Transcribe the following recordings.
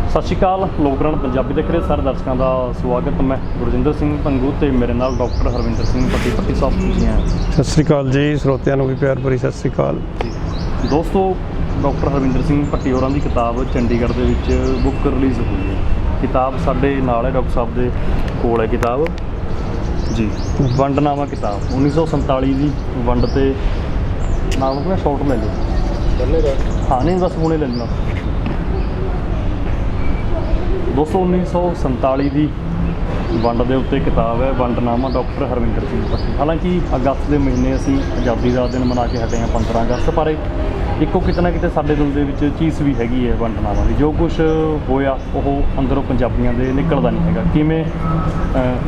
ਸਤਿ ਸ਼੍ਰੀ ਅਕਾਲ। ਲੋਕਰਨ ਪੰਜਾਬੀ ਦੇਖ ਰਹੇ ਸਾਰੇ ਦਰਸ਼ਕਾਂ ਦਾ ਸਵਾਗਤ। ਮੈਂ ਗੁਰਜਿੰਦਰ ਸਿੰਘ ਭੰਗੂ ਤੇ ਮੇਰੇ ਨਾਲ ਡਾਕਟਰ ਹਰਵਿੰਦਰ ਸਿੰਘ ਪੱਟੀ ਸਾਹਿਬ ਜੀ हैं। ਸਤਿ ਸ਼੍ਰੀ ਅਕਾਲ ਜੀ, ਸਰੋਤਿਆਂ ਨੂੰ ਵੀ ਪਿਆਰ ਭਰੀ ਸਤਿ ਸ਼੍ਰੀ ਅਕਾਲ ਜੀ। ਦੋਸਤੋ, ਡਾਕਟਰ ਹਰਵਿੰਦਰ ਸਿੰਘ ਪੱਟੀ ਹੋਰਾਂ ਦੀ ਕਿਤਾਬ ਚੰਡੀਗੜ੍ਹ ਦੇ ਵਿੱਚ ਬੁੱਕ ਰਿਲੀਜ਼ ਹੋਈ ਹੈ। ਕਿਤਾਬ ਸਾਡੇ ਨਾਲ ਹੈ, ਡਾਕਟਰ ਸਾਹਿਬ ਦੇ ਕੋਲ ਹੈ ਕਿਤਾਬ ਜੀ। ਵੰਡਨਾਮਾ ਕਿਤਾਬ 1947 ਦੀ ਵੰਡ ਤੇ ਨਾਮ ਆਪਣਾ ਸ਼ਾਰਟ ਲੈ ਲਓ। ਹਾਂ ਨਹੀਂ ਬਸ ਹੁਣੇ ਲੈ ਲੈਣਾ। ਦੋਸਤੋ 1947 ਦੀ ਵੰਡ ਦੇ ਉੱਤੇ ਕਿਤਾਬ ਹੈ ਵੰਡਨਾਮਾ, ਡਾਕਟਰ ਹਰਵਿੰਦਰ ਸਿੰਘ ਪੱਟੀ। ਹਾਲਾਂਕਿ ਅਗਸਤ ਦੇ ਮਹੀਨੇ ਅਸੀਂ ਆਜ਼ਾਦੀ ਦਾ ਦਿਨ ਮਨਾ ਕੇ ਹਟੇ ਹਾਂ 15 ਅਗਸਤ, ਪਰ ਇੱਕੋ ਕਿਤੇ ਨਾ ਕਿਤੇ ਸਾਡੇ ਦਿਲ ਦੇ ਵਿੱਚ ਚੀਜ਼ ਵੀ ਹੈਗੀ ਹੈ ਵੰਡਨਾਮਾ ਦੀ। ਜੋ ਕੁਛ ਹੋਇਆ ਉਹ ਅੰਦਰੋਂ ਪੰਜਾਬੀਆਂ ਦੇ ਨਿਕਲਦਾ ਨਹੀਂ ਹੈਗਾ। ਕਿਵੇਂ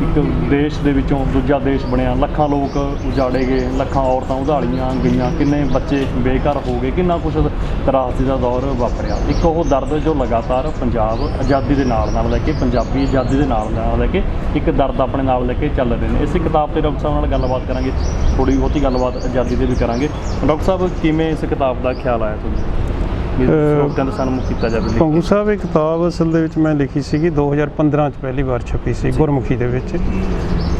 ਇੱਕ ਦੇਸ਼ ਦੇ ਵਿੱਚੋਂ ਦੂਜਾ ਦੇਸ਼ ਬਣਿਆ, ਲੱਖਾਂ ਲੋਕ ਉਜਾੜੇ ਗਏ, ਲੱਖਾਂ ਔਰਤਾਂ ਉਧਾਲੀਆਂ ਗਈਆਂ, ਕਿੰਨੇ ਬੱਚੇ ਬੇਘਰ ਹੋ ਗਏ, ਕਿੰਨਾ ਕੁਛ ਤਰਾਸਦੀ ਦਾ ਦੌਰ ਵਾਪਰਿਆ। ਇੱਕ ਉਹ ਦਰਦ ਜੋ ਲਗਾਤਾਰ ਪੰਜਾਬ ਆਜ਼ਾਦੀ ਦੇ ਨਾਲ ਲੈ ਕੇ, ਪੰਜਾਬੀ ਆਜ਼ਾਦੀ ਦੇ ਨਾਲ ਲੈ ਕੇ ਇੱਕ ਦਰਦ ਆਪਣੇ ਨਾਲ ਲੈ ਕੇ ਚੱਲ ਰਹੇ ਨੇ। ਇਸੇ ਕਿਤਾਬ 'ਤੇ ਡਾਕਟਰ ਸਾਹਿਬ ਨਾਲ ਗੱਲਬਾਤ ਕਰਾਂਗੇ, ਥੋੜ੍ਹੀ ਬਹੁਤੀ ਗੱਲਬਾਤ ਆਜ਼ਾਦੀ 'ਤੇ ਵੀ ਕਰਾਂਗੇ। ਡਾਕਟਰ ਸਾਹਿਬ, ਕਿਵੇਂ ਇਸ ਕਿਤਾਬ ਦਾ ਖਿਆਲ ਆਇਆ ਤੁਹਾਨੂੰ ਲੋਕਾਂ ਦਾ ਸਨਮੁਖ ਕੀਤਾ ਜਾਵੇ? ਭੰਗੂ ਸਾਹਿਬ, ਇਹ ਕਿਤਾਬ ਅਸਲ ਦੇ ਵਿੱਚ ਮੈਂ ਲਿਖੀ ਸੀਗੀ 2015 'ਚ ਪਹਿਲੀ ਵਾਰ ਛਪੀ ਸੀ ਗੁਰਮੁਖੀ ਦੇ ਵਿੱਚ।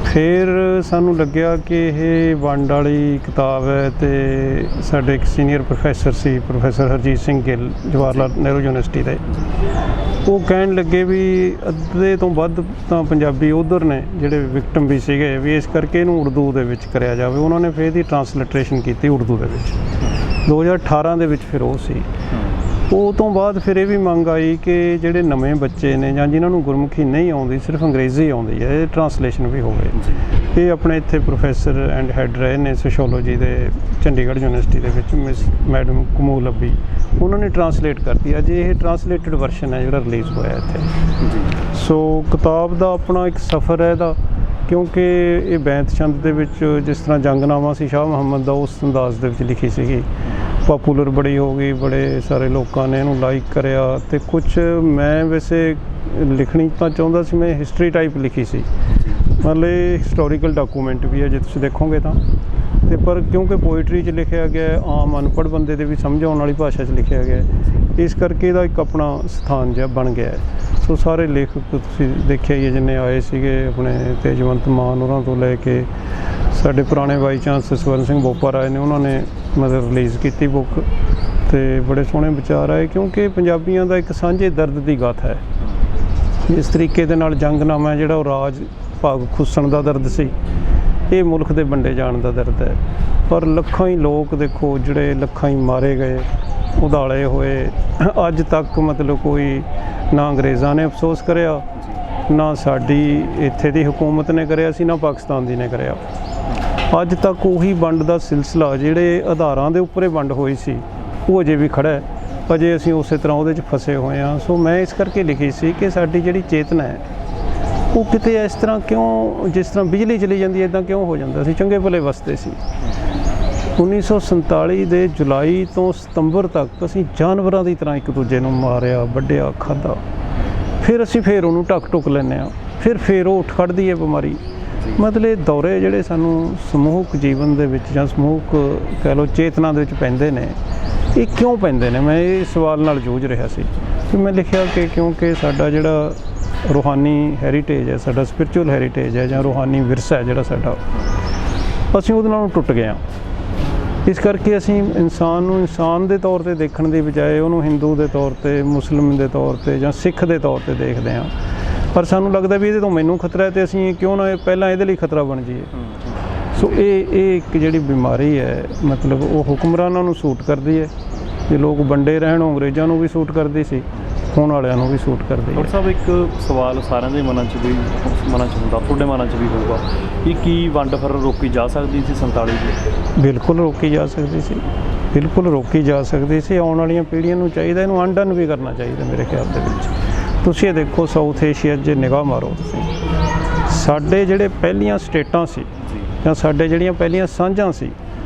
ਫਿਰ ਸਾਨੂੰ ਲੱਗਿਆ ਕਿ ਇਹ ਵੰਡ ਵਾਲੀ ਕਿਤਾਬ ਹੈ ਅਤੇ ਸਾਡੇ ਇੱਕ ਸੀਨੀਅਰ ਪ੍ਰੋਫੈਸਰ ਸੀ, ਪ੍ਰੋਫੈਸਰ ਹਰਜੀਤ ਸਿੰਘ ਗਿੱਲ, ਜਵਾਹਰ ਲਾਲ ਨਹਿਰੂ ਯੂਨੀਵਰਸਿਟੀ ਦੇ, ਉਹ ਕਹਿਣ ਲੱਗੇ ਵੀ ਅੱਧੇ ਤੋਂ ਵੱਧ ਤਾਂ ਪੰਜਾਬੀ ਉੱਧਰ ਨੇ ਜਿਹੜੇ ਵਿਕਟਮ ਵੀ ਸੀਗੇ, ਵੀ ਇਸ ਕਰਕੇ ਇਹਨੂੰ ਉਰਦੂ ਦੇ ਵਿੱਚ ਕਰਿਆ ਜਾਵੇ। ਉਹਨਾਂ ਨੇ ਫਿਰ ਇਹਦੀ ਟਰਾਂਸਲਿਟਰੇਸ਼ਨ ਕੀਤੀ ਉਰਦੂ ਦੇ ਵਿੱਚ 2018 ਦੇ ਵਿੱਚ। ਫਿਰ ਉਹ ਸੀ, ਉਹ ਤੋਂ ਬਾਅਦ ਫਿਰ ਇਹ ਵੀ ਮੰਗ ਆਈ ਕਿ ਜਿਹੜੇ ਨਵੇਂ ਬੱਚੇ ਨੇ ਜਾਂ ਜਿਨ੍ਹਾਂ ਨੂੰ ਗੁਰਮੁਖੀ ਨਹੀਂ ਆਉਂਦੀ, ਸਿਰਫ ਅੰਗਰੇਜ਼ੀ ਆਉਂਦੀ ਹੈ, ਇਹ ਟਰਾਂਸਲੇਸ਼ਨ ਵੀ ਹੋਵੇ। ਇਹ ਆਪਣੇ ਇੱਥੇ ਪ੍ਰੋਫੈਸਰ ਐਂਡ ਹੈੱਡ ਰਹੇ ਨੇ ਸੋਸ਼ੋਲੋਜੀ ਦੇ ਚੰਡੀਗੜ੍ਹ ਯੂਨੀਵਰਸਿਟੀ ਦੇ ਵਿੱਚ, ਮਿਸ ਮੈਡਮ ਕਮੂਲ ਅੱਬੀ, ਉਹਨਾਂ ਨੇ ਟਰਾਂਸਲੇਟ ਕਰਤੀ। ਅੱਜ ਇਹ ਟਰਾਂਸਲੇਟਡ ਵਰਸ਼ਨ ਹੈ ਜਿਹੜਾ ਰਿਲੀਜ਼ ਹੋਇਆ ਇੱਥੇ। ਸੋ ਕਿਤਾਬ ਦਾ ਆਪਣਾ ਇੱਕ ਸਫ਼ਰ ਹੈ ਇਹਦਾ, ਕਿਉਂਕਿ ਇਹ ਬੈਂਤ ਛੰਦ ਦੇ ਵਿੱਚ ਜਿਸ ਤਰ੍ਹਾਂ ਜੰਗਨਾਮਾ ਸੀ ਸ਼ਾਹ ਮੁਹੰਮਦ ਦਾ, ਉਸ ਅੰਦਾਜ਼ ਦੇ ਵਿੱਚ ਲਿਖੀ ਸੀਗੀ। ਪਾਪੂਲਰ ਬੜੀ ਹੋ ਗਈ, ਬੜੇ ਸਾਰੇ ਲੋਕਾਂ ਨੇ ਇਹਨੂੰ ਲਾਈਕ ਕਰਿਆ। ਅਤੇ ਕੁਛ ਮੈਂ ਵੈਸੇ ਲਿਖਣੀ ਤਾਂ ਚਾਹੁੰਦਾ ਸੀ, ਮੈਂ ਹਿਸਟਰੀ ਟਾਈਪ ਲਿਖੀ ਸੀ, ਮਤਲਬ ਇਹ ਹਿਸਟੋਰੀਕਲ ਡਾਕੂਮੈਂਟ ਵੀ ਹੈ ਜੇ ਤੁਸੀਂ ਦੇਖੋਗੇ ਤਾਂ। ਅਤੇ ਪਰ ਕਿਉਂਕਿ ਪੋਇਟਰੀ 'ਚ ਲਿਖਿਆ ਗਿਆ, ਆਮ ਅਨਪੜ੍ਹ ਬੰਦੇ ਦੇ ਵੀ ਸਮਝ ਆਉਣ ਵਾਲੀ ਭਾਸ਼ਾ 'ਚ ਲਿਖਿਆ ਗਿਆ, ਇਸ ਕਰਕੇ ਇਹਦਾ ਇੱਕ ਆਪਣਾ ਸਥਾਨ ਜਿਹਾ ਬਣ ਗਿਆ ਹੈ। ਸੋ ਸਾਰੇ ਲੇਖਕ ਤੁਸੀਂ ਦੇਖਿਆ ਹੀ ਹੈ ਜਿੰਨੇ ਆਏ ਸੀਗੇ, ਆਪਣੇ ਤੇਜਵੰਤ ਮਾਨ ਉਹਨਾਂ ਤੋਂ ਲੈ ਕੇ ਸਾਡੇ ਪੁਰਾਣੇ ਬਾਈ ਚਾਂਸ ਸਵਰਨ ਸਿੰਘ ਬੋਪਾ ਰਾਏ ਨੇ, ਉਹਨਾਂ ਨੇ ਮਤਲਬ ਰਿਲੀਜ਼ ਕੀਤੀ ਬੁੱਕ, ਅਤੇ ਬੜੇ ਸੋਹਣੇ ਵਿਚਾਰ ਆਏ। ਕਿਉਂਕਿ ਪੰਜਾਬੀਆਂ ਦਾ ਇੱਕ ਸਾਂਝੇ ਦਰਦ ਦੀ ਗਾਥਾ ਹੈ। ਇਸ ਤਰੀਕੇ ਦੇ ਨਾਲ ਜੰਗਨਾਮਾ ਜਿਹੜਾ ਉਹ ਰਾਜ ਭਾਗ ਖੁੱਸਣ ਦਾ ਦਰਦ ਸੀ, ਇਹ ਮੁਲਕ ਦੇ ਵੰਡੇ ਜਾਣ ਦਾ ਦਰਦ ਹੈ। ਪਰ ਲੱਖਾਂ ਹੀ ਲੋਕ ਦੇਖੋ ਜਿਹੜੇ ਲੱਖਾਂ ਹੀ ਮਾਰੇ ਗਏ, ਉਧਾਲੇ ਹੋਏ, ਅੱਜ ਤੱਕ ਮਤਲਬ ਕੋਈ ਨਾ ਅੰਗਰੇਜ਼ਾਂ ਨੇ ਅਫਸੋਸ ਕਰਿਆ, ਨਾ ਸਾਡੀ ਇੱਥੇ ਦੀ ਹਕੂਮਤ ਨੇ ਕਰਿਆ ਸੀ, ਨਾ ਪਾਕਿਸਤਾਨ ਦੀ ਨੇ ਕਰਿਆ। ਅੱਜ ਤੱਕ ਉਹੀ ਵੰਡ ਦਾ ਸਿਲਸਿਲਾ, ਜਿਹੜੇ ਆਧਾਰਾਂ ਦੇ ਉੱਪਰ ਇਹ ਵੰਡ ਹੋਈ ਸੀ, ਉਹ ਅਜੇ ਵੀ ਖੜ੍ਹਾ ਹੈ। ਅਜੇ ਅਸੀਂ ਉਸੇ ਤਰ੍ਹਾਂ ਉਹਦੇ 'ਚ ਫਸੇ ਹੋਏ ਹਾਂ। ਸੋ ਮੈਂ ਇਸ ਕਰਕੇ ਲਿਖੀ ਸੀ ਕਿ ਸਾਡੀ ਜਿਹੜੀ ਚੇਤਨਾ ਹੈ ਉਹ ਕਿਤੇ ਇਸ ਤਰ੍ਹਾਂ ਕਿਉਂ, ਜਿਸ ਤਰ੍ਹਾਂ ਬਿਜਲੀ ਚਲੀ ਜਾਂਦੀ ਹੈ ਇੱਦਾਂ ਕਿਉਂ ਹੋ ਜਾਂਦਾ ਸੀ। ਚੰਗੇ ਭਲੇ ਵਸਦੇ ਸੀ। 1947 ਦੇ ਜੁਲਾਈ ਤੋਂ ਸਤੰਬਰ ਤੱਕ ਅਸੀਂ ਜਾਨਵਰਾਂ ਦੀ ਤਰ੍ਹਾਂ ਇੱਕ ਦੂਜੇ ਨੂੰ ਮਾਰਿਆ, ਵੱਢਿਆ, ਖਾਧਾ। ਫਿਰ ਅਸੀਂ ਫਿਰ ਉਹਨੂੰ ਢੱਕ ਟੁੱਕ ਲੈਂਦੇ ਹਾਂ, ਫਿਰ ਉਹ ਉੱਠ ਖੜ੍ਹਦੀ ਹੈ ਬਿਮਾਰੀ। ਮਤਲਬ ਇਹ ਦੌਰੇ ਜਿਹੜੇ ਸਾਨੂੰ ਸਮੂਹਕ ਜੀਵਨ ਦੇ ਵਿੱਚ ਜਾਂ ਸਮੂਹਕ ਕਹਿ ਲਓ ਚੇਤਨਾ ਦੇ ਵਿੱਚ ਪੈਂਦੇ ਨੇ, ਇਹ ਕਿਉਂ ਪੈਂਦੇ ਨੇ? ਮੈਂ ਇਹ ਸਵਾਲ ਨਾਲ ਜੂਝ ਰਿਹਾ ਸੀ। ਫਿਰ ਮੈਂ ਲਿਖਿਆ ਕਿ ਕਿਉਂਕਿ ਸਾਡਾ ਜਿਹੜਾ ਰੂਹਾਨੀ ਹੈਰੀਟੇਜ ਹੈ, ਸਾਡਾ ਸਪਿਰਿਚੁਅਲ ਹੈਰੀਟੇਜ ਹੈ ਜਾਂ ਰੂਹਾਨੀ ਵਿਰਸਾ ਹੈ ਜਿਹੜਾ ਸਾਡਾ, ਅਸੀਂ ਉਹਦੇ ਨਾਲੋਂ ਟੁੱਟ ਗਏ ਹਾਂ। ਇਸ ਕਰਕੇ ਅਸੀਂ ਇਨਸਾਨ ਨੂੰ ਇਨਸਾਨ ਦੇ ਤੌਰ 'ਤੇ ਦੇਖਣ ਦੀ ਬਜਾਏ ਉਹਨੂੰ ਹਿੰਦੂ ਦੇ ਤੌਰ 'ਤੇ, ਮੁਸਲਿਮ ਦੇ ਤੌਰ 'ਤੇ ਜਾਂ ਸਿੱਖ ਦੇ ਤੌਰ 'ਤੇ ਦੇਖਦੇ ਹਾਂ। ਪਰ ਸਾਨੂੰ ਲੱਗਦਾ ਵੀ ਇਹਦੇ ਤੋਂ ਮੈਨੂੰ ਖਤਰਾ ਹੈ ਅਤੇ ਅਸੀਂ ਕਿਉਂ ਨਾ ਪਹਿਲਾਂ ਇਹਦੇ ਲਈ ਖਤਰਾ ਬਣ ਜਾਈਏ। ਸੋ ਇਹ ਇੱਕ ਜਿਹੜੀ ਬਿਮਾਰੀ ਹੈ, ਮਤਲਬ ਉਹ ਹੁਕਮਰਾਨਾਂ ਨੂੰ ਸੂਟ ਕਰਦੀ ਹੈ। ਜੇ ਲੋਕ ਵੰਡੇ ਰਹਿਣ, ਅੰਗਰੇਜ਼ਾਂ ਨੂੰ ਵੀ ਸੂਟ ਕਰਦੀ ਸੀ, ਹੁਣ ਵਾਲਿਆਂ ਨੂੰ ਵੀ ਸੂਟ ਕਰਦੀ ਹੈ। ਡਾਕਟਰ ਸਾਹਿਬ, ਇੱਕ ਸਵਾਲ ਸਾਰਿਆਂ ਦੇ ਮਨਾਂ 'ਚ ਹੁੰਦਾ, ਤੁਹਾਡੇ ਮਨਾਂ 'ਚ ਵੀ ਹੋਊਗਾ, ਕਿ ਕੀ ਵੰਡ ਫਿਰ ਰੋਕੀ ਜਾ ਸਕਦੀ ਸੀ 47 ਦੀ? ਬਿਲਕੁਲ ਰੋਕੀ ਜਾ ਸਕਦੀ ਸੀ, ਬਿਲਕੁਲ ਰੋਕੀ ਜਾ ਸਕਦੀ ਸੀ। ਆਉਣ ਵਾਲੀਆਂ ਪੀੜ੍ਹੀਆਂ ਨੂੰ ਚਾਹੀਦਾ ਇਹਨੂੰ ਅਨਡਨ ਵੀ ਕਰਨਾ ਚਾਹੀਦਾ ਮੇਰੇ ਖਿਆਲ ਦੇ ਵਿੱਚ। ਤੁਸੀਂ ਇਹ ਦੇਖੋ, ਸਾਊਥ ਏਸ਼ੀਆ 'ਚ ਨਿਗਾਹ ਮਾਰੋ ਤੁਸੀਂ, ਸਾਡੇ ਜਿਹੜੇ ਪਹਿਲੀਆਂ ਸਟੇਟਾਂ ਸੀ ਜਾਂ ਸਾਡੇ ਜਿਹੜੀਆਂ ਪਹਿਲੀਆਂ ਸਾਂਝਾਂ ਸੀ,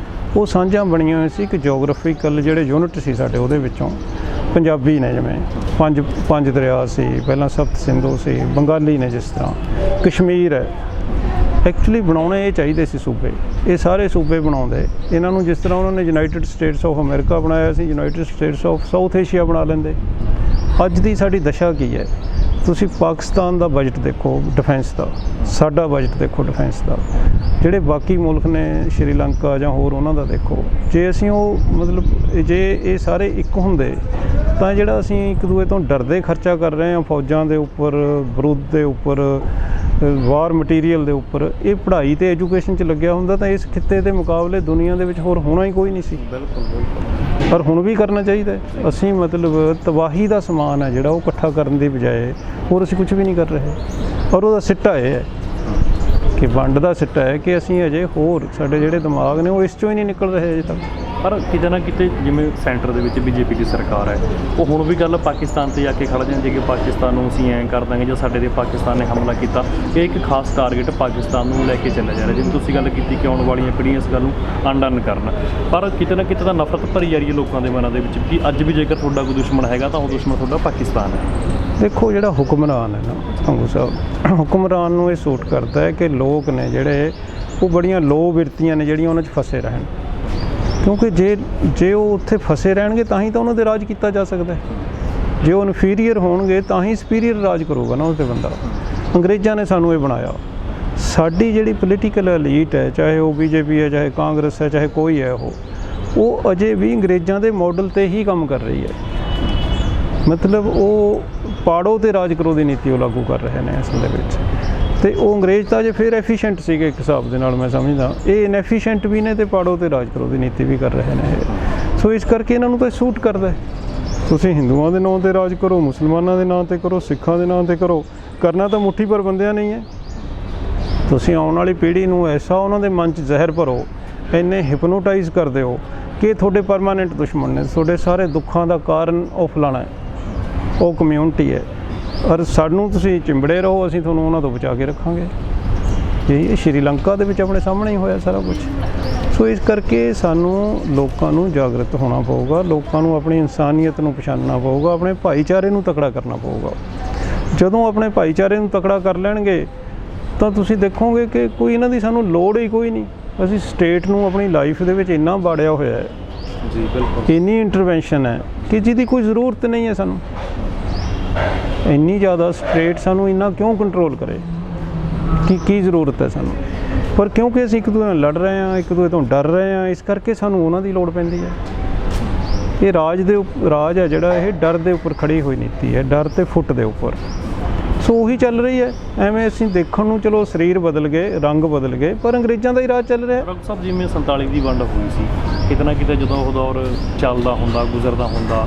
ਉਹ ਸਾਂਝਾਂ ਬਣੀਆਂ ਹੋਈਆਂ ਸੀ ਇੱਕ ਜੋਗ੍ਰਾਫੀਕਲ ਜਿਹੜੇ ਯੂਨਿਟ ਸੀ ਸਾਡੇ, ਉਹਦੇ ਵਿੱਚੋਂ ਪੰਜਾਬੀ ਨੇ, ਜਿਵੇਂ ਪੰਜ ਦਰਿਆ ਸੀ, ਪਹਿਲਾਂ ਸਪਤ ਸਿੰਧੂ ਸੀ, ਬੰਗਾਲੀ ਨੇ, ਜਿਸ ਤਰ੍ਹਾਂ ਕਸ਼ਮੀਰ ਹੈ। ਐਕਚੁਅਲੀ ਬਣਾਉਣੇ ਇਹ ਚਾਹੀਦੇ ਸੀ ਸੂਬੇ, ਇਹ ਸਾਰੇ ਸੂਬੇ ਬਣਾਉਂਦੇ ਇਹਨਾਂ ਨੂੰ, ਜਿਸ ਤਰ੍ਹਾਂ ਉਹਨਾਂ ਨੇ ਯੂਨਾਈਟਿਡ ਸਟੇਟਸ ਆਫ ਅਮਰੀਕਾ ਬਣਾਇਆ ਸੀ, United States of South Asia ਬਣਾ ਲੈਂਦੇ। ਅੱਜ ਦੀ ਸਾਡੀ ਦਸ਼ਾ ਕੀ ਹੈ। ਤੁਸੀਂ ਪਾਕਿਸਤਾਨ ਦਾ ਬਜਟ ਦੇਖੋ ਡਿਫੈਂਸ ਦਾ, ਸਾਡਾ ਬਜਟ ਦੇਖੋ ਡਿਫੈਂਸ ਦਾ, ਜਿਹੜੇ ਬਾਕੀ ਮੁਲਕ ਨੇ ਸ਼੍ਰੀਲੰਕਾ ਜਾਂ ਹੋਰ ਉਹਨਾਂ ਦਾ ਦੇਖੋ। ਜੇ ਅਸੀਂ ਉਹ ਮਤਲਬ ਜੇ ਇਹ ਸਾਰੇ ਇੱਕ ਹੁੰਦੇ ਤਾਂ ਜਿਹੜਾ ਅਸੀਂ ਇੱਕ ਦੂਜੇ ਤੋਂ ਡਰਦੇ ਖਰਚਾ ਕਰ ਰਹੇ ਹਾਂ ਫੌਜਾਂ ਦੇ ਉੱਪਰ, ਬਰੂਦ ਦੇ ਉੱਪਰ, ਵਾਰ ਮਟੀਰੀਅਲ ਦੇ ਉੱਪਰ, ਇਹ ਪੜ੍ਹਾਈ ਤੇ ਐਜੂਕੇਸ਼ਨ 'ਚ ਲੱਗਿਆ ਹੁੰਦਾ ਤਾਂ ਇਸ ਖਿੱਤੇ ਦੇ ਮੁਕਾਬਲੇ ਦੁਨੀਆ ਦੇ ਵਿੱਚ ਹੋਰ ਹੋਣਾ ਹੀ ਕੋਈ ਨਹੀਂ ਸੀ। ਬਿਲਕੁਲ। ਪਰ ਹੁਣ ਵੀ ਕਰਨਾ ਚਾਹੀਦਾ ਹੈ। ਅਸੀਂ ਮਤਲਬ ਤਬਾਹੀ ਦਾ ਸਮਾਨ ਹੈ ਜਿਹੜਾ ਉਹ ਇਕੱਠਾ ਕਰਨ ਦੀ ਬਜਾਏ ਹੋਰ ਅਸੀਂ ਕੁਝ ਵੀ ਨਹੀਂ ਕਰ ਰਹੇ। ਔਰ ਉਹਦਾ ਸਿੱਟਾ ਇਹ ਹੈ ਕਿ ਵੰਡ ਦਾ ਸਿੱਟਾ ਹੈ ਕਿ ਅਸੀਂ ਅਜੇ ਹੋਰ ਸਾਡੇ ਜਿਹੜੇ ਦਿਮਾਗ ਨੇ ਉਹ ਇਸ 'ਚੋਂ ਹੀ ਨਹੀਂ ਨਿਕਲ ਰਹੇ ਅਜੇ ਤੱਕ। ਪਰ ਕਿਤੇ ਨਾ ਕਿਤੇ ਜਿਵੇਂ ਸੈਂਟਰ ਦੇ ਵਿੱਚ BJP ਦੀ ਸਰਕਾਰ ਹੈ, ਉਹ ਹੁਣ ਵੀ ਗੱਲ ਪਾਕਿਸਤਾਨ 'ਤੇ ਜਾ ਕੇ ਖੜ੍ਹ ਜਾਂਦੀ ਕਿ ਪਾਕਿਸਤਾਨ ਨੂੰ ਅਸੀਂ ਐਂ ਕਰ ਦਾਂਗੇ, ਜਾਂ ਸਾਡੇ 'ਤੇ ਪਾਕਿਸਤਾਨ ਨੇ ਹਮਲਾ ਕੀਤਾ। ਇਹ ਇੱਕ ਖਾਸ ਟਾਰਗੇਟ ਪਾਕਿਸਤਾਨ ਨੂੰ ਲੈ ਕੇ ਚੱਲਿਆ ਜਾ ਰਿਹਾ। ਜਿਵੇਂ ਤੁਸੀਂ ਗੱਲ ਕੀਤੀ ਕਿ ਆਉਣ ਵਾਲੀਆਂ ਪੀੜ੍ਹੀਆਂ ਇਸ ਗੱਲ ਨੂੰ ਅਨਡਨ ਕਰਨ, ਪਰ ਕਿਤੇ ਨਾ ਕਿਤੇ ਤਾਂ ਨਫ਼ਰਤ ਭਰੀ ਜਾ ਰਹੀ ਹੈ ਲੋਕਾਂ ਦੇ ਮਨਾਂ ਦੇ ਵਿੱਚ ਕਿ ਅੱਜ ਵੀ ਜੇਕਰ ਤੁਹਾਡਾ ਕੋਈ ਦੁਸ਼ਮਣ ਹੈਗਾ ਤਾਂ ਉਹ ਦੁਸ਼ਮਣ ਤੁਹਾਡਾ ਪਾਕਿਸਤਾਨ ਹੈ। ਦੇਖੋ ਜਿਹੜਾ ਹੁਕਮਰਾਨ ਹੈ ਨਾ ਸੰਗੂ ਸਾਹਿਬ, ਹੁਕਮਰਾਨ ਨੂੰ ਇਹ ਸੂਟ ਕਰਦਾ ਹੈ ਕਿ ਲੋਕ ਨੇ ਜਿਹੜੇ ਉਹ ਬੜੀਆਂ ਲੋ ਬਿਰਤੀਆਂ ਨੇ ਜਿਹੜੀਆਂ ਉਹਨਾਂ 'ਚ ਫਸੇ ਰਹਿਣ, ਕਿਉਂਕਿ ਜੇ ਉਹ ਉੱਥੇ ਫਸੇ ਰਹਿਣਗੇ ਤਾਂ ਹੀ ਤਾਂ ਉਹਨਾਂ 'ਤੇ ਰਾਜ ਕੀਤਾ ਜਾ ਸਕਦਾ ਹੈ। ਜੇ ਉਹ ਇਨਫੀਰੀਅਰ ਹੋਣਗੇ ਤਾਂ ਹੀ ਸੁਪੀਰੀਅਰ ਰਾਜ ਕਰੂਗਾ ਨਾ ਉਸ 'ਤੇ ਬੰਦਾ। ਅੰਗਰੇਜ਼ਾਂ ਨੇ ਸਾਨੂੰ ਇਹ ਬਣਾਇਆ। ਸਾਡੀ ਜਿਹੜੀ ਪੋਲੀਟੀਕਲ ਐਲੀਟ ਹੈ, ਚਾਹੇ ਉਹ BJP ਹੈ, ਚਾਹੇ ਕਾਂਗਰਸ ਹੈ, ਚਾਹੇ ਕੋਈ ਹੈ, ਉਹ ਅਜੇ ਵੀ ਅੰਗਰੇਜ਼ਾਂ ਦੇ ਮਾਡਲ 'ਤੇ ਹੀ ਕੰਮ ਕਰ ਰਹੀ ਹੈ। ਮਤਲਬ ਉਹ ਪਾੜੋ ਤੇ ਰਾਜ ਕਰੋ ਦੀ ਨੀਤੀ ਉਹ ਲਾਗੂ ਕਰ ਰਹੇ ਨੇ ਅਸਲ ਦੇ ਵਿੱਚ। ਤੇ ਉਹ ਅੰਗਰੇਜ਼ ਤਾਂ ਜੇ ਫਿਰ ਐਫੀਸ਼ੀਐਂਟ ਸੀਗੇ ਇੱਕ ਹਿਸਾਬ ਦੇ ਨਾਲ, ਮੈਂ ਸਮਝਦਾ ਇਹ ਇਨਐਫੀਸ਼ੀਐਂਟ ਵੀ ਨੇ ਤੇ ਪਾੜੋ ਤੇ ਰਾਜ ਕਰੋ ਦੀ ਨੀਤੀ ਵੀ ਕਰ ਰਹੇ ਨੇ ਇਹ। ਸੋ ਇਸ ਕਰਕੇ ਇਹਨਾਂ ਨੂੰ ਤਾਂ ਸੂਟ ਕਰਦਾ। ਤੁਸੀਂ ਹਿੰਦੂਆਂ ਦੇ ਨਾਂ 'ਤੇ ਰਾਜ ਕਰੋ, ਮੁਸਲਮਾਨਾਂ ਦੇ ਨਾਂ 'ਤੇ ਕਰੋ, ਸਿੱਖਾਂ ਦੇ ਨਾਂ 'ਤੇ ਕਰੋ, ਕਰਨਾ ਤਾਂ ਮੁੱਠੀ ਭਰ ਬੰਦਿਆਂ ਨਹੀਂ ਹੈ। ਤੁਸੀਂ ਆਉਣ ਵਾਲੀ ਪੀੜ੍ਹੀ ਨੂੰ ਐਸਾ ਉਹਨਾਂ ਦੇ ਮਨ 'ਚ ਜ਼ਹਿਰ ਭਰੋ, ਇੰਨੇ ਹਿਪਨੋਟਾਈਜ਼ ਕਰ ਦਿਓ ਕਿ ਤੁਹਾਡੇ ਪਰਮਾਨੈਂਟ ਦੁਸ਼ਮਣ ਨੇ, ਤੁਹਾਡੇ ਸਾਰੇ ਦੁੱਖਾਂ ਦਾ ਕਾਰਨ ਉਹ ਫਲਾਣਾ ਹੈ, ਉਹ ਕਮਿਊਨਿਟੀ ਹੈ, ਔਰ ਸਾਨੂੰ ਤੁਸੀਂ ਚਿੰਬੜੇ ਰਹੋ, ਅਸੀਂ ਤੁਹਾਨੂੰ ਉਹਨਾਂ ਤੋਂ ਬਚਾ ਕੇ ਰੱਖਾਂਗੇ। ਇਹ ਸ਼੍ਰੀਲੰਕਾ ਦੇ ਵਿੱਚ ਆਪਣੇ ਸਾਹਮਣੇ ਹੀ ਹੋਇਆ ਸਾਰਾ ਕੁਝ। ਸੋ ਇਸ ਕਰਕੇ ਸਾਨੂੰ ਲੋਕਾਂ ਨੂੰ ਜਾਗਰਤ ਹੋਣਾ ਪਊਗਾ, ਲੋਕਾਂ ਨੂੰ ਆਪਣੀ ਇਨਸਾਨੀਅਤ ਨੂੰ ਪਛਾਣਨਾ ਪਊਗਾ, ਆਪਣੇ ਭਾਈਚਾਰੇ ਨੂੰ ਤਕੜਾ ਕਰਨਾ ਪਊਗਾ। ਜਦੋਂ ਆਪਣੇ ਭਾਈਚਾਰੇ ਨੂੰ ਤਕੜਾ ਕਰ ਲੈਣਗੇ ਤਾਂ ਤੁਸੀਂ ਦੇਖੋਗੇ ਕਿ ਕੋਈ ਇਹਨਾਂ ਦੀ ਸਾਨੂੰ ਲੋੜ ਹੀ ਕੋਈ ਨਹੀਂ। ਅਸੀਂ ਸਟੇਟ ਨੂੰ ਆਪਣੀ ਲਾਈਫ ਦੇ ਵਿੱਚ ਇੰਨਾ ਬਾੜਿਆ ਹੋਇਆ ਹੈ ਜੀ, ਬਿਲਕੁਲ, ਇੰਨੀ ਇੰਟਰਵੈਂਸ਼ਨ ਹੈ ਕਿ ਜਿਹਦੀ ਕੋਈ ਜ਼ਰੂਰਤ ਨਹੀਂ ਹੈ ਸਾਨੂੰ। ਇੰਨੀ ਜ਼ਿਆਦਾ ਸਟੇਟ ਸਾਨੂੰ ਇੰਨਾ ਕਿਉਂ ਕੰਟਰੋਲ ਕਰੇ, ਕੀ ਜ਼ਰੂਰਤ ਹੈ ਸਾਨੂੰ? ਪਰ ਕਿਉਂਕਿ ਅਸੀਂ ਇੱਕ ਦੂਜੇ ਨਾਲ ਲੜ ਰਹੇ ਹਾਂ, ਇੱਕ ਦੂਜੇ ਤੋਂ ਡਰ ਰਹੇ ਹਾਂ, ਇਸ ਕਰਕੇ ਸਾਨੂੰ ਉਹਨਾਂ ਦੀ ਲੋੜ ਪੈਂਦੀ ਹੈ। ਇਹ ਰਾਜ ਹੈ ਜਿਹੜਾ ਇਹ ਡਰ ਦੇ ਉੱਪਰ ਖੜੀ ਹੋਈ ਨੀਤੀ ਹੈ, ਡਰ ਤੇ ਫੁੱਟ ਦੇ ਉੱਪਰ। ਸੋ ਉਹੀ ਚੱਲ ਰਹੀ ਹੈ। ਐਵੇਂ ਅਸੀਂ ਦੇਖਣ ਨੂੰ ਚਲੋ ਸਰੀਰ ਬਦਲ ਗਏ, ਰੰਗ ਬਦਲ ਗਏ, ਪਰ ਅੰਗਰੇਜ਼ਾਂ ਦਾ ਹੀ ਰਾਜ ਚੱਲ ਰਿਹਾ। ਡਾਕਟਰ ਸਾਹਿਬ ਜਿਵੇਂ 47 ਦੀ ਵੰਡ ਹੋਈ ਸੀ, ਕਿਤੇ ਨਾ ਕਿਤੇ ਜਦੋਂ ਉਹ ਦੌਰ ਚੱਲਦਾ ਹੁੰਦਾ, ਗੁਜ਼ਰਦਾ ਹੁੰਦਾ,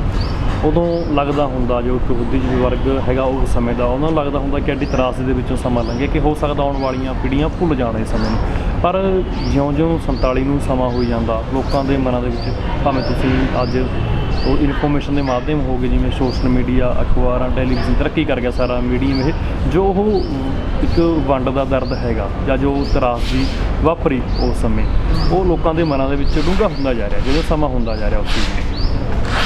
ਉਦੋਂ ਲੱਗਦਾ ਹੁੰਦਾ ਜੋ ਇੱਕ ਬੁੱਧੀਜੀਵੀ ਵਰਗ ਹੈਗਾ ਉਸ ਸਮੇਂ ਦਾ, ਉਹਨਾਂ ਨੂੰ ਲੱਗਦਾ ਹੁੰਦਾ ਕਿ ਐਡੀ ਤਰਾਸਦੀ ਦੇ ਵਿੱਚੋਂ ਸਮਾਂ ਲੰਘੇ ਕਿ ਹੋ ਸਕਦਾ ਆਉਣ ਵਾਲੀਆਂ ਪੀੜ੍ਹੀਆਂ ਭੁੱਲ ਜਾਣ ਇਸ ਸਮੇਂ ਨੂੰ। ਪਰ ਜਿਉਂ-ਜਿਉਂ 47 ਨੂੰ ਸਮਾਂ ਹੋਈ ਜਾਂਦਾ, ਲੋਕਾਂ ਦੇ ਮਨਾਂ ਦੇ ਵਿੱਚ ਭਾਵੇਂ ਤੁਸੀਂ ਅੱਜ ਉਹ ਇਨਫੋਰਮੇਸ਼ਨ ਦੇ ਮਾਧਿਅਮ ਹੋ ਗਏ, ਜਿਵੇਂ ਸੋਸ਼ਲ ਮੀਡੀਆ, ਅਖਬਾਰਾਂ, ਟੈਲੀਵਿਜ਼ਨ, ਤਰੱਕੀ ਕਰ ਗਿਆ ਸਾਰਾ ਮੀਡੀਅਮ, ਇਹ ਜੋ ਉਹ ਇੱਕ ਵੰਡ ਦਾ ਦਰਦ ਹੈਗਾ ਜਾਂ ਜੋ ਤਰਾਸਦੀ ਵਾਪਰੀ ਉਸ ਸਮੇਂ, ਉਹ ਲੋਕਾਂ ਦੇ ਮਨਾਂ ਦੇ ਵਿੱਚ ਡੂੰਘਾ ਹੁੰਦਾ ਜਾ ਰਿਹਾ ਜਦੋਂ ਸਮਾਂ ਹੁੰਦਾ ਜਾ ਰਿਹਾ ਉਸ ਚੀਜ਼ ਨੂੰ।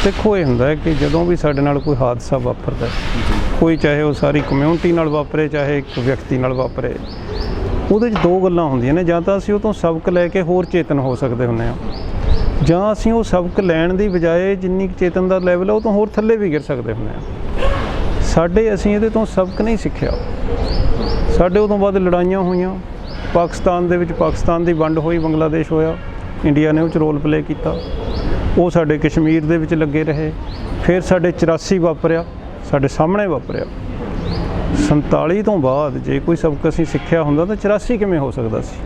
ਦੇਖੋ ਇਹ ਹੁੰਦਾ ਹੈ ਕਿ ਜਦੋਂ ਵੀ ਸਾਡੇ ਨਾਲ ਕੋਈ ਹਾਦਸਾ ਵਾਪਰਦਾ, ਕੋਈ ਚਾਹੇ ਉਹ ਸਾਰੀ ਕਮਿਊਨਿਟੀ ਨਾਲ ਵਾਪਰੇ, ਚਾਹੇ ਇੱਕ ਵਿਅਕਤੀ ਨਾਲ ਵਾਪਰੇ, ਉਹਦੇ 'ਚ ਦੋ ਗੱਲਾਂ ਹੁੰਦੀਆਂ ਨੇ। ਜਾਂ ਤਾਂ ਅਸੀਂ ਉਹ ਤੋਂ ਸਬਕ ਲੈ ਕੇ ਹੋਰ ਚੇਤਨ ਹੋ ਸਕਦੇ ਹੁੰਦੇ ਹਾਂ, ਜਾਂ ਅਸੀਂ ਉਹ ਸਬਕ ਲੈਣ ਦੀ ਬਜਾਏ ਜਿੰਨੀ ਚੇਤਨ ਦਾ ਲੈਵਲ ਹੈ ਉਹ ਤੋਂ ਹੋਰ ਥੱਲੇ ਵੀ ਗਿਰ ਸਕਦੇ ਹੁੰਦੇ ਹਾਂ। ਅਸੀਂ ਇਹਦੇ ਤੋਂ ਸਬਕ ਨਹੀਂ ਸਿੱਖਿਆ। ਸਾਡੇ ਉਦੋਂ ਬਾਅਦ ਲੜਾਈਆਂ ਹੋਈਆਂ, ਪਾਕਿਸਤਾਨ ਦੇ ਵਿੱਚ ਪਾਕਿਸਤਾਨ ਦੀ ਵੰਡ ਹੋਈ, ਬੰਗਲਾਦੇਸ਼ ਹੋਇਆ, ਇੰਡੀਆ ਨੇ ਉਹ 'ਚ ਰੋਲ ਪਲੇ ਕੀਤਾ। ਉਹ ਸਾਡੇ ਕਸ਼ਮੀਰ ਦੇ ਵਿੱਚ ਲੱਗੇ ਰਹੇ। ਫਿਰ ਸਾਡੇ 84 ਵਾਪਰਿਆ, ਸਾਡੇ ਸਾਹਮਣੇ ਵਾਪਰਿਆ। 47 ਤੋਂ ਬਾਅਦ ਜੇ ਕੋਈ ਸਬਕ ਅਸੀਂ ਸਿੱਖਿਆ ਹੁੰਦਾ ਤਾਂ 84 ਕਿਵੇਂ ਹੋ ਸਕਦਾ ਸੀ?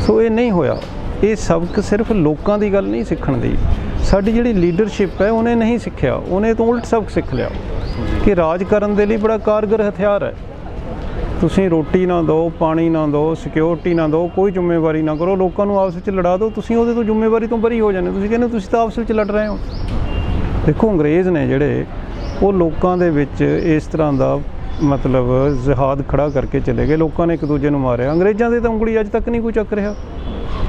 ਸੋ ਇਹ ਨਹੀਂ ਹੋਇਆ। ਇਹ ਸਬਕ ਸਿਰਫ ਲੋਕਾਂ ਦੀ ਗੱਲ ਨਹੀਂ ਸਿੱਖਣ ਦੀ, ਸਾਡੀ ਜਿਹੜੀ ਲੀਡਰਸ਼ਿਪ ਹੈ ਉਹਨੇ ਨਹੀਂ ਸਿੱਖਿਆ, ਉਹਨੇ ਤੋਂ ਉਲਟ ਸਬਕ ਸਿੱਖ ਲਿਆ ਕਿ ਰਾਜ ਕਰਨ ਦੇ ਲਈ ਬੜਾ ਕਾਰਗਰ ਹਥਿਆਰ ਹੈ। ਤੁਸੀਂ ਰੋਟੀ ਨਾ ਦਿਓ, ਪਾਣੀ ਨਾ ਦਿਓ, ਸਿਕਿਉਰਿਟੀ ਨਾ ਦਿਓ, ਕੋਈ ਜ਼ਿੰਮੇਵਾਰੀ ਨਾ ਕਰੋ, ਲੋਕਾਂ ਨੂੰ ਆਪਸ ਵਿੱਚ ਲੜਾ ਦਿਓ, ਤੁਸੀਂ ਉਹਦੇ ਤੋਂ ਜ਼ਿੰਮੇਵਾਰੀ ਤੋਂ ਬਰੀ ਹੋ ਜਾਂਦੇ। ਤੁਸੀਂ ਕਹਿੰਦੇ ਤੁਸੀਂ ਤਾਂ ਆਪਸ ਵਿੱਚ ਲੜ ਰਹੇ ਹੋ। ਦੇਖੋ ਅੰਗਰੇਜ਼ ਨੇ ਜਿਹੜੇ ਉਹ ਲੋਕਾਂ ਦੇ ਵਿੱਚ ਇਸ ਤਰ੍ਹਾਂ ਦਾ ਮਤਲਬ ਜਿਹਾਦ ਖੜਾ ਕਰਕੇ ਚਲੇ ਗਏ, ਲੋਕਾਂ ਨੇ ਇੱਕ ਦੂਜੇ ਨੂੰ ਮਾਰਿਆ। ਅੰਗਰੇਜ਼ਾਂ ਦੇ ਤਾਂ ਉਂਗਲੀ ਅੱਜ ਤੱਕ ਨਹੀਂ ਕੋਈ ਚੱਕ ਰਿਹਾ।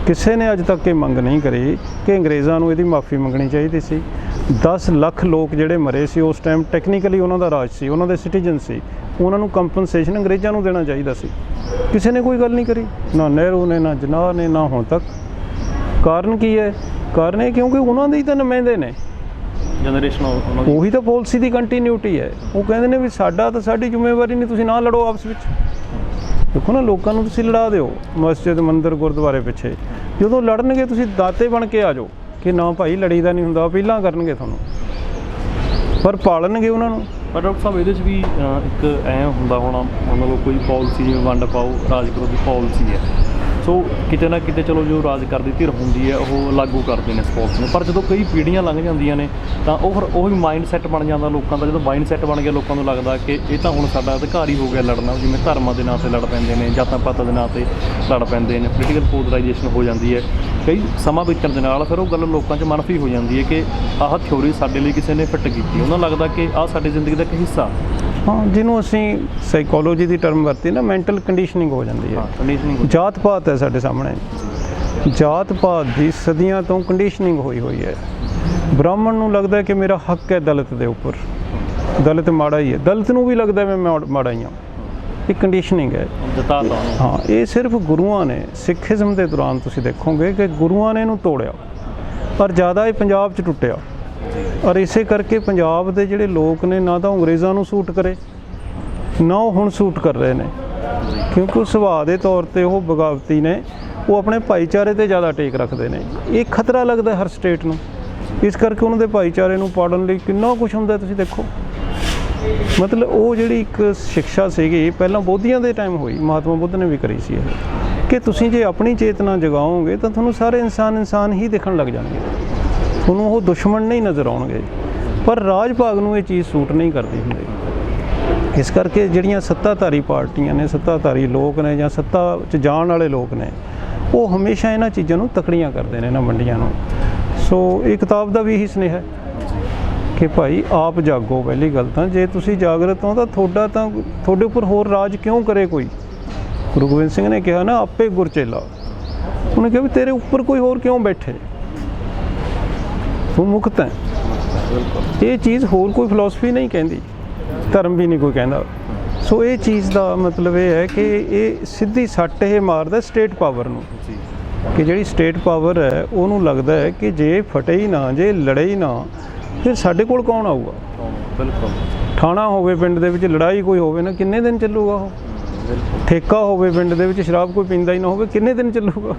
ਕਿਸੇ ਨੇ ਅੱਜ ਤੱਕ ਇਹ ਮੰਗ ਨਹੀਂ ਕਰੀ ਕਿ ਅੰਗਰੇਜ਼ਾਂ ਨੂੰ ਇਹਦੀ ਮਾਫੀ ਮੰਗਣੀ ਚਾਹੀਦੀ ਸੀ। 10 ਲੱਖ ਲੋਕ ਜਿਹੜੇ ਮਰੇ ਸੀ ਉਸ ਟਾਈਮ, ਟੈਕਨੀਕਲੀ ਉਹਨਾਂ ਦਾ ਰਾਜ ਸੀ, ਉਹਨਾਂ ਦੇ ਸਿਟੀਜ਼ਨ ਸੀ, ਉਹਨਾਂ ਨੂੰ ਕੰਪਨਸੇਸ਼ਨ ਅੰਗਰੇਜ਼ਾਂ ਨੂੰ ਦੇਣਾ ਚਾਹੀਦਾ ਸੀ। ਕਿਸੇ ਨੇ ਕੋਈ ਗੱਲ ਨਹੀਂ ਕਰੀ, ਨਾ ਨਹਿਰੂ ਨੇ, ਨਾ ਜਿਨਾਹ ਨੇ, ਨਾ ਹੁਣ ਤੱਕ। ਕਾਰਨ ਕੀ ਹੈ? ਕਾਰਨ ਇਹ ਕਿਉਂਕਿ ਉਹਨਾਂ ਦੇ ਹੀ ਤਾਂ ਨੁਮਾਇੰਦੇ ਨੇ, ਜਨਰੇਸ਼ਨ ਉਹਨਾਂ ਦੀ ਉਹੀ ਤਾਂ ਪਾਲਿਸੀ ਦੀ ਕੰਟੀਨਿਊਟੀ ਹੈ। ਉਹ ਕਹਿੰਦੇ ਨੇ ਵੀ ਸਾਡਾ ਤਾਂ ਸਾਡੀ ਜ਼ਿੰਮੇਵਾਰੀ ਨਹੀਂ, ਤੁਸੀਂ ਨਾ ਲੜੋ ਆਪਸ ਵਿੱਚ। ਦੇਖੋ ਨਾ, ਲੋਕਾਂ ਨੂੰ ਤੁਸੀਂ ਲੜਾ ਦਿਓ ਮਸਜਿਦ ਮੰਦਿਰ ਗੁਰਦੁਆਰੇ ਪਿੱਛੇ, ਜਦੋਂ ਲੜਨਗੇ ਤੁਸੀਂ ਦਾਤੇ ਬਣ ਕੇ ਆ ਜਾਓ ਕਿ ਨਾ ਭਾਈ ਲੜੀਦਾ ਨਹੀਂ ਹੁੰਦਾ, ਅਪੀਲਾਂ ਕਰਨਗੇ ਤੁਹਾਨੂੰ, ਪਰ ਪਾਲਣਗੇ ਉਹਨਾਂ ਨੂੰ। ਪਰ ਡਾਕਟਰ ਸਾਹਿਬ ਇਹਦੇ 'ਚ ਵੀ ਇੱਕ ਐਂ ਹੁੰਦਾ ਹੋਣਾ, ਮੰਨ ਲਓ ਕੋਈ ਪਾਲਿਸੀ ਜਿਵੇਂ ਵੰਡ ਪਾਓ ਰਾਜ ਕਰੋ ਦੀ ਪਾਲਿਸੀ ਹੈ, ਸੋ ਕਿਤੇ ਨਾ ਕਿਤੇ ਚਲੋ ਜੋ ਰਾਜ ਕਰਦੀ ਧਿਰ ਹੁੰਦੀ ਹੈ ਉਹ ਲਾਗੂ ਕਰਦੇ ਨੇ ਸਪੋਰਟਸ ਨੂੰ, ਪਰ ਜਦੋਂ ਕਈ ਪੀੜ੍ਹੀਆਂ ਲੰਘ ਜਾਂਦੀਆਂ ਨੇ ਤਾਂ ਉਹ ਫਿਰ ਉਹੀ ਮਾਈਂਡ ਸੈੱਟ ਬਣ ਜਾਂਦਾ ਲੋਕਾਂ ਦਾ। ਜਦੋਂ ਮਾਈਂਡ ਸੈੱਟ ਬਣ ਗਿਆ ਲੋਕਾਂ ਨੂੰ ਲੱਗਦਾ ਕਿ ਇਹ ਤਾਂ ਹੁਣ ਸਾਡਾ ਅਧਿਕਾਰ ਹੀ ਹੋ ਗਿਆ ਲੜਨਾ, ਜਿਵੇਂ ਧਰਮਾਂ ਦੇ ਨਾਂ 'ਤੇ ਲੜ ਪੈਂਦੇ ਨੇ, ਜਾਤਾਂ ਪਾਤਾਂ ਦੇ ਨਾਂ 'ਤੇ ਲੜ ਪੈਂਦੇ ਨੇ, ਪੋਲੀਟੀਕਲ ਪੋਲਰਾਈਜੇਸ਼ਨ ਹੋ ਜਾਂਦੀ ਹੈ। ਕਈ ਸਮਾਂ ਬੀਤਣ ਦੇ ਨਾਲ ਫਿਰ ਉਹ ਗੱਲ ਲੋਕਾਂ 'ਚ ਮਨਫੀ ਹੋ ਜਾਂਦੀ ਹੈ ਕਿ ਆਹ ਥਿਊਰੀ ਸਾਡੇ ਲਈ ਕਿਸੇ ਨੇ ਫਿੱਟ ਕੀਤੀ, ਉਹਨਾਂ ਨੂੰ ਲੱਗਦਾ ਕਿ ਆਹ ਸਾਡੀ ਜ਼ਿੰਦਗੀ ਦਾ ਇੱਕ ਹਿੱਸਾ। ਹਾਂ, ਜਿਹਨੂੰ ਅਸੀਂ ਸਾਈਕੋਲੋਜੀ ਦੀ ਟਰਮ ਵਰਤੀ ਨਾ, ਮੈਂਟਲ ਕੰਡੀਸ਼ਨਿੰਗ ਹੋ ਜਾਂਦੀ ਹੈ। ਕੰਡੀਸ਼ਨਿੰਗ ਜਾਤ ਪਾਤ ਹੈ ਸਾਡੇ ਸਾਹਮਣੇ, ਜਾਤ ਪਾਤ ਦੀ ਸਦੀਆਂ ਤੋਂ ਕੰਡੀਸ਼ਨਿੰਗ ਹੋਈ ਹੈ। ਬ੍ਰਾਹਮਣ ਨੂੰ ਲੱਗਦਾ ਕਿ ਮੇਰਾ ਹੱਕ ਹੈ ਦਲਿਤ ਦੇ ਉੱਪਰ, ਦਲਿਤ ਮਾੜਾ ਹੀ ਹੈ, ਦਲਿਤ ਨੂੰ ਵੀ ਲੱਗਦਾ ਮੈਂ ਮਾੜਾ ਹੀ ਹਾਂ। ਇਹ ਕੰਡੀਸ਼ਨਿੰਗ ਹੈ। ਹਾਂ, ਇਹ ਸਿਰਫ ਗੁਰੂਆਂ ਨੇ, ਸਿੱਖੀਜ਼ਮ ਦੇ ਦੌਰਾਨ ਤੁਸੀਂ ਦੇਖੋਗੇ ਕਿ ਗੁਰੂਆਂ ਨੇ ਇਹਨੂੰ ਤੋੜਿਆ, ਪਰ ਜ਼ਿਆਦਾ ਇਹ ਪੰਜਾਬ 'ਚ ਟੁੱਟਿਆ। ਔਰ ਇਸੇ ਕਰਕੇ ਪੰਜਾਬ ਦੇ ਜਿਹੜੇ ਲੋਕ ਨੇ ਨਾ ਤਾਂ ਅੰਗਰੇਜ਼ਾਂ ਨੂੰ ਸੂਟ ਕਰੇ, ਨਾ ਉਹ ਹੁਣ ਸੂਟ ਕਰ ਰਹੇ ਨੇ, ਕਿਉਂਕਿ ਉਹ ਸੁਭਾਅ ਦੇ ਤੌਰ 'ਤੇ ਉਹ ਬਗਾਵਤੀ ਨੇ, ਉਹ ਆਪਣੇ ਭਾਈਚਾਰੇ 'ਤੇ ਜ਼ਿਆਦਾ ਟੇਕ ਰੱਖਦੇ ਨੇ। ਇਹ ਖਤਰਾ ਲੱਗਦਾ ਹਰ ਸਟੇਟ ਨੂੰ, ਇਸ ਕਰਕੇ ਉਹਨਾਂ ਦੇ ਭਾਈਚਾਰੇ ਨੂੰ ਪਾੜਨ ਲਈ ਕਿੰਨਾ ਕੁਛ ਹੁੰਦਾ ਤੁਸੀਂ ਦੇਖੋ। ਮਤਲਬ ਉਹ ਜਿਹੜੀ ਇੱਕ ਸਿੱਖਿਆ ਸੀਗੀ ਪਹਿਲਾਂ ਬੋਧੀਆਂ ਦੇ ਟਾਈਮ ਹੋਈ, ਮਹਾਤਮਾ ਬੁੱਧ ਨੇ ਵੀ ਕਰੀ ਸੀ ਇਹ, ਕਿ ਤੁਸੀਂ ਜੇ ਆਪਣੀ ਚੇਤਨਾ ਜਗਾਓਗੇ ਤਾਂ ਤੁਹਾਨੂੰ ਸਾਰੇ ਇਨਸਾਨ ਹੀ ਦਿਖਣ ਲੱਗ ਜਾਣਗੇ, ਤੁਹਾਨੂੰ ਉਹ ਦੁਸ਼ਮਣ ਨਹੀਂ ਨਜ਼ਰ ਆਉਣਗੇ। ਪਰ ਰਾਜ ਭਾਗ ਨੂੰ ਇਹ ਚੀਜ਼ ਸੂਟ ਨਹੀਂ ਕਰਦੀ ਹੁੰਦੀ। ਇਸ ਕਰਕੇ ਜਿਹੜੀਆਂ ਸੱਤਾਧਾਰੀ ਪਾਰਟੀਆਂ ਨੇ, ਸੱਤਾਧਾਰੀ ਲੋਕ ਨੇ ਜਾਂ ਸੱਤਾ 'ਚ ਜਾਣ ਵਾਲੇ ਲੋਕ ਨੇ, ਉਹ ਹਮੇਸ਼ਾ ਇਹਨਾਂ ਚੀਜ਼ਾਂ ਨੂੰ ਤਕੜੀਆਂ ਕਰਦੇ ਨੇ, ਇਹਨਾਂ ਮੰਡੀਆਂ ਨੂੰ। ਸੋ ਇਹ ਕਿਤਾਬ ਦਾ ਵੀ ਇਹੀ ਸੁਨੇਹਾ ਹੈ ਕਿ ਭਾਈ ਆਪ ਜਾਗੋ। ਪਹਿਲੀ ਗੱਲ ਤਾਂ ਜੇ ਤੁਸੀਂ ਜਾਗਰਤ ਹੋ ਤਾਂ ਤੁਹਾਡੇ ਉੱਪਰ ਹੋਰ ਰਾਜ ਕਿਉਂ ਕਰੇ ਕੋਈ। ਗੁਰੂ ਗੋਬਿੰਦ ਸਿੰਘ ਨੇ ਕਿਹਾ ਨਾ, ਆਪੇ ਗੁਰਚੇਲਾ, ਉਹਨੇ ਕਿਹਾ ਵੀ ਤੇਰੇ ਉੱਪਰ ਕੋਈ ਹੋਰ ਕਿਉਂ ਬੈਠੇ, ਤੂੰ ਮੁਕਤ ਹੈ। ਇਹ ਚੀਜ਼ ਹੋਰ ਕੋਈ ਫਿਲਾਸਫੀ ਨਹੀਂ ਕਹਿੰਦੀ, ਧਰਮ ਵੀ ਨਹੀਂ ਕੋਈ ਕਹਿੰਦਾ। ਸੋ ਇਹ ਚੀਜ਼ ਦਾ ਮਤਲਬ ਇਹ ਹੈ ਕਿ ਇਹ ਸਿੱਧੀ ਸੱਟ ਇਹ ਮਾਰਦਾ ਸਟੇਟ ਪਾਵਰ ਨੂੰ, ਕਿ ਜਿਹੜੀ ਸਟੇਟ ਪਾਵਰ ਹੈ ਉਹਨੂੰ ਲੱਗਦਾ ਹੈ ਕਿ ਜੇ ਫਟੇ ਹੀ ਨਾ, ਜੇ ਲੜੇ ਹੀ ਨਾ, ਫਿਰ ਸਾਡੇ ਕੋਲ ਕੌਣ ਆਊਗਾ। ਬਿਲਕੁਲ, ਥਾਣਾ ਹੋਵੇ ਪਿੰਡ ਦੇ ਵਿੱਚ, ਲੜਾਈ ਕੋਈ ਹੋਵੇ ਨਾ, ਕਿੰਨੇ ਦਿਨ ਚੱਲੂਗਾ ਉਹ। ਠੇਕਾ ਹੋਵੇ ਪਿੰਡ ਦੇ ਵਿੱਚ, ਸ਼ਰਾਬ ਕੋਈ ਪੀਂਦਾ ਹੀ ਨਾ ਹੋਵੇ, ਕਿੰਨੇ ਦਿਨ ਚੱਲੂਗਾ।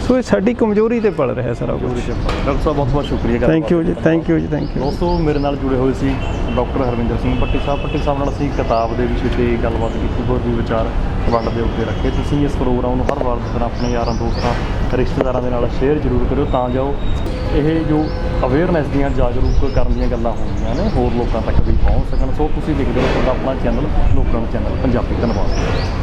ਸੋ ਇਹ ਸਾਡੀ ਕਮਜ਼ੋਰੀ 'ਤੇ ਪਲ ਰਿਹਾ ਸਾਰਾ ਕੁਝ। ਡਾਕਟਰ ਸਾਹਿਬ ਬਹੁਤ ਬਹੁਤ ਸ਼ੁਕਰੀਆ। ਥੈਂਕ ਯੂ ਜੀ, ਥੈਂਕ ਯੂ ਜੀ, ਥੈਂਕ ਯੂ। ਦੋਸਤੋ, ਮੇਰੇ ਨਾਲ ਜੁੜੇ ਹੋਏ ਸੀ ਡਾਕਟਰ ਹਰਵਿੰਦਰ ਸਿੰਘ ਭੱਟੀ ਸਾਹਿਬ ਨਾਲ ਅਸੀਂ ਕਿਤਾਬ ਦੇ ਵਿਸ਼ੇ 'ਤੇ ਗੱਲਬਾਤ ਕੀਤੀ, ਹੋਰ ਵੀ ਵਿਚਾਰ ਵੰਡ ਦੇ ਉੱਤੇ ਰੱਖੇ। ਤੁਸੀਂ ਇਸ ਪ੍ਰੋਗਰਾਮ ਨੂੰ ਹਰ ਵਾਰ ਦੀ ਤਰ੍ਹਾਂ ਆਪਣੇ ਯਾਰਾਂ ਦੋਸਤਾਂ ਰਿਸ਼ਤੇਦਾਰਾਂ ਦੇ ਨਾਲ ਸ਼ੇਅਰ ਜ਼ਰੂਰ ਕਰਿਓ, ਤਾਂ ਜੋ ਇਹ ਜੋ ਅਵੇਅਰਨੈਸ ਦੀਆਂ, ਜਾਗਰੂਕ ਕਰਨ ਦੀਆਂ ਗੱਲਾਂ ਹੁੰਦੀਆਂ ਨੇ ਹੋਰ ਲੋਕਾਂ ਤੱਕ ਵੀ ਪਹੁੰਚ ਸਕਣ। ਸੋ ਤੁਸੀਂ ਦੇਖਦੇ ਰਹੋ ਤੁਹਾਡਾ ਆਪਣਾ ਚੈਨਲ ਲੋਕਾਂ ਦਾ ਚੈਨਲ ਪੰਜਾਬੀ। ਧੰਨਵਾਦ।